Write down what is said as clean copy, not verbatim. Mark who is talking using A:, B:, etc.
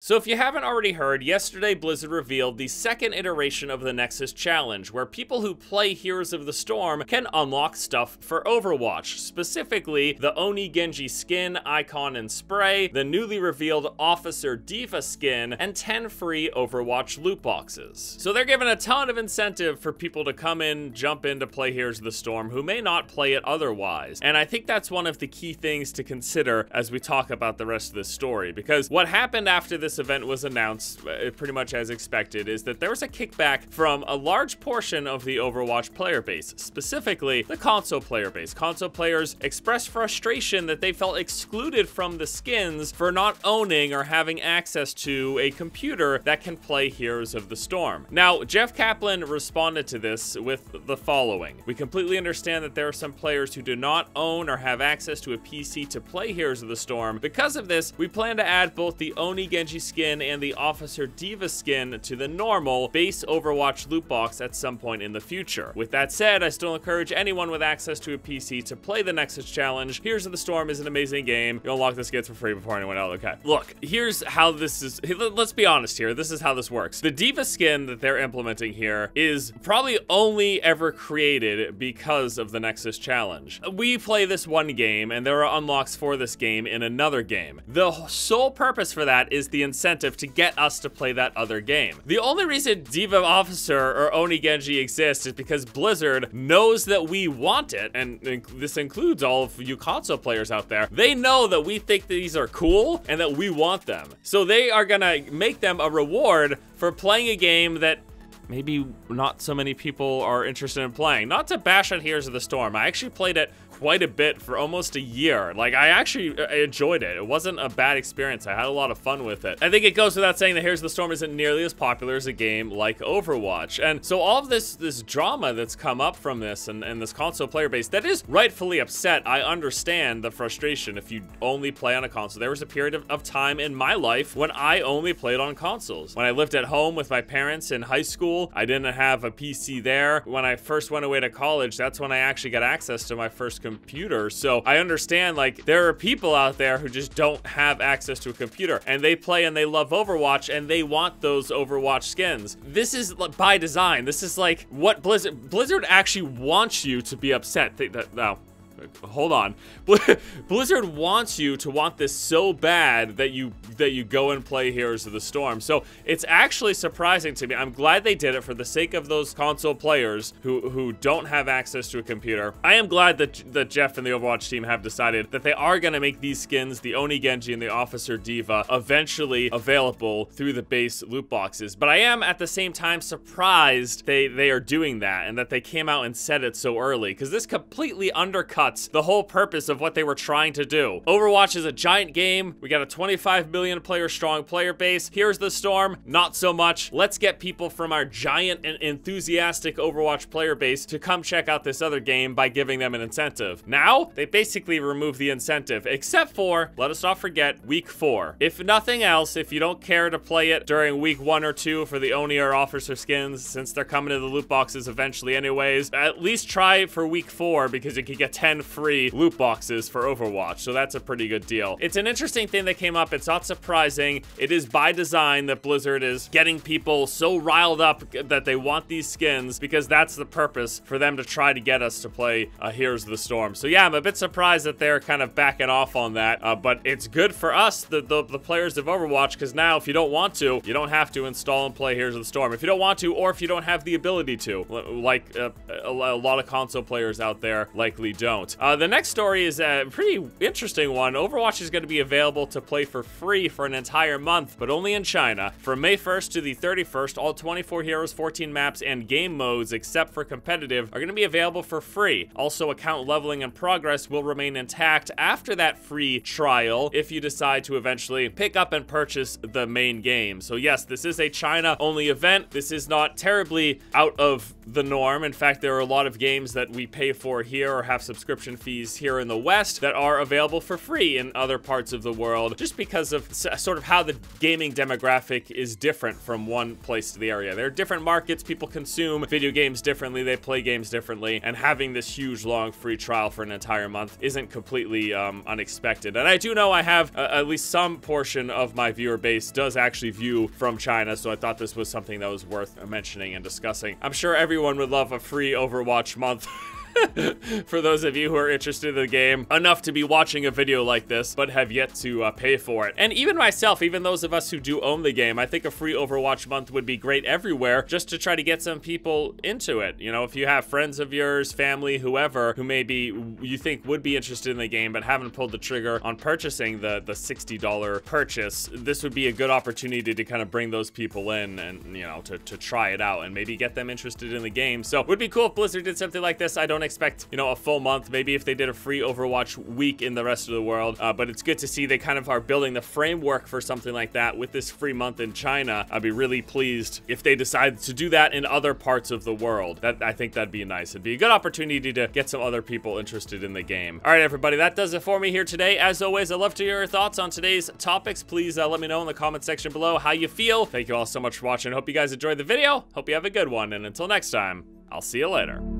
A: So if you haven't already heard, yesterday Blizzard revealed the second iteration of the Nexus Challenge, where people who play Heroes of the Storm can unlock stuff for Overwatch, specifically the Oni Genji skin, icon, and spray, the newly revealed Officer D.Va skin, and 10 free Overwatch loot boxes. So they're giving a ton of incentive for people to come in, jump in to play Heroes of the Storm who may not play it otherwise. And I think that's one of the key things to consider as we talk about the rest of this story, because what happened after this event was announced, pretty much as expected, is that there was a kickback from a large portion of the Overwatch player base, specifically the console player base. Console players expressed frustration that they felt excluded from the skins for not owning or having access to a computer that can play Heroes of the Storm. Now, Jeff Kaplan responded to this with the following: "We completely understand that there are some players who do not own or have access to a PC to play Heroes of the Storm. Because of this, we plan to add both the Oni Genji skin and the Officer D.Va skin to the normal base Overwatch loot box at some point in the future. With that said, I still encourage anyone with access to a PC to play the Nexus Challenge. Heroes of the Storm is an amazing game. You'll unlock the skins for free before anyone else." Okay, look, here's how this is. Let's be honest here. This is how this works. The D.Va skin that they're implementing here is probably only ever created because of the Nexus Challenge. We play this one game, and there are unlocks for this game in another game. The sole purpose for that is the incentive to get us to play that other game. The only reason D.Va Officer or Oni Genji exists is because Blizzard knows that we want it, and this includes all of you console players out there. They know that we think these are cool and that we want them. So they are gonna make them a reward for playing a game that maybe not so many people are interested in playing. Not to bash on Heroes of the Storm, I actually played it quite a bit for almost a year. Like, I actually enjoyed it. It wasn't a bad experience. I had a lot of fun with it. I think it goes without saying that Heroes of the Storm isn't nearly as popular as a game like Overwatch. And so all of this drama that's come up from this and this console player base that is rightfully upset, I understand the frustration if you only play on a console. There was a period of time in my life when I only played on consoles. When I lived at home with my parents in high school, I didn't have a PC there. When I first went away to college, that's when I actually got access to my first computer. So I understand, like, there are people out there who just don't have access to a computer, and they play and they love Overwatch, and they want those Overwatch skins. This is by design. This is like what Blizzard actually wants you to be upset. No. Hold on. Blizzard wants you to want this so bad that you go and play Heroes of the Storm. So it's actually surprising to me. I'm glad they did it for the sake of those console players who don't have access to a computer. I am glad that Jeff and the Overwatch team have decided that they are going to make these skins, the Oni Genji and the Officer D.Va, eventually available through the base loot boxes. But I am at the same time surprised they are doing that and that they came out and said it so early, because this completely undercuts the whole purpose of what they were trying to do. Overwatch is a giant game. We got a 25 million player strong player base. Here's the Storm, not so much. Let's get people from our giant and enthusiastic Overwatch player base to come check out this other game by giving them an incentive. Now, they basically remove the incentive, except for, let us not forget, week 4. If nothing else, if you don't care to play it during week 1 or 2 for the Oni or Officer skins, since they're coming to the loot boxes eventually anyways, at least try for week 4, because you can get 10 free loot boxes for Overwatch, so that's a pretty good deal. It's an interesting thing that came up. It's not surprising. It is by design that Blizzard is getting people so riled up that they want these skins, because that's the purpose for them to try to get us to play Heroes of the Storm. So yeah, I'm a bit surprised that they're kind of backing off on that, but it's good for us, the players of Overwatch, because now if you don't want to, you don't have to install and play Heroes of the Storm. If you don't want to, or if you don't have the ability to, like a lot of console players out there likely don't. The next story is a pretty interesting one. Overwatch is going to be available to play for free for an entire month, but only in China. From May 1st to the 31st, all 24 heroes, 14 maps, and game modes, except for competitive, are going to be available for free. Also, account leveling and progress will remain intact after that free trial if you decide to eventually pick up and purchase the main game. So yes, this is a China-only event. This is not terribly out of the norm. In fact, there are a lot of games that we pay for here or have subscriptions subscription fees here in the West that are available for free in other parts of the world, just because of sort of how the gaming demographic is different from one place to the area. There are different markets, people consume video games differently, they play games differently, and having this huge long free trial for an entire month isn't completely unexpected. And I do know I have at least some portion of my viewer base does actually view from China, so I thought this was something that was worth mentioning and discussing. I'm sure everyone would love a free Overwatch month. For those of you who are interested in the game enough to be watching a video like this, but have yet to pay for it. And even myself, even those of us who do own the game, I think a free Overwatch month would be great everywhere, just to try to get some people into it. You know, if you have friends of yours, family, whoever, who maybe you think would be interested in the game, but haven't pulled the trigger on purchasing the $60 purchase, this would be a good opportunity to kind of bring those people in and, you know, to try it out and maybe get them interested in the game. So it would be cool if Blizzard did something like this. I don't expect, you know, a full month, maybe if they did a free Overwatch week in the rest of the world, but it's good to see they kind of are building the framework for something like that with this free month in China. I'd be really pleased if they decide to do that in other parts of the world. I think that'd be nice. It'd be a good opportunity to get some other people interested in the game. All right, everybody, that does it for me here today. As always, I'd love to hear your thoughts on today's topics. Please let me know in the comment section below how you feel. Thank you all so much for watching. Hope you guys enjoyed the video. Hope you have a good one, and until next time, I'll see you later.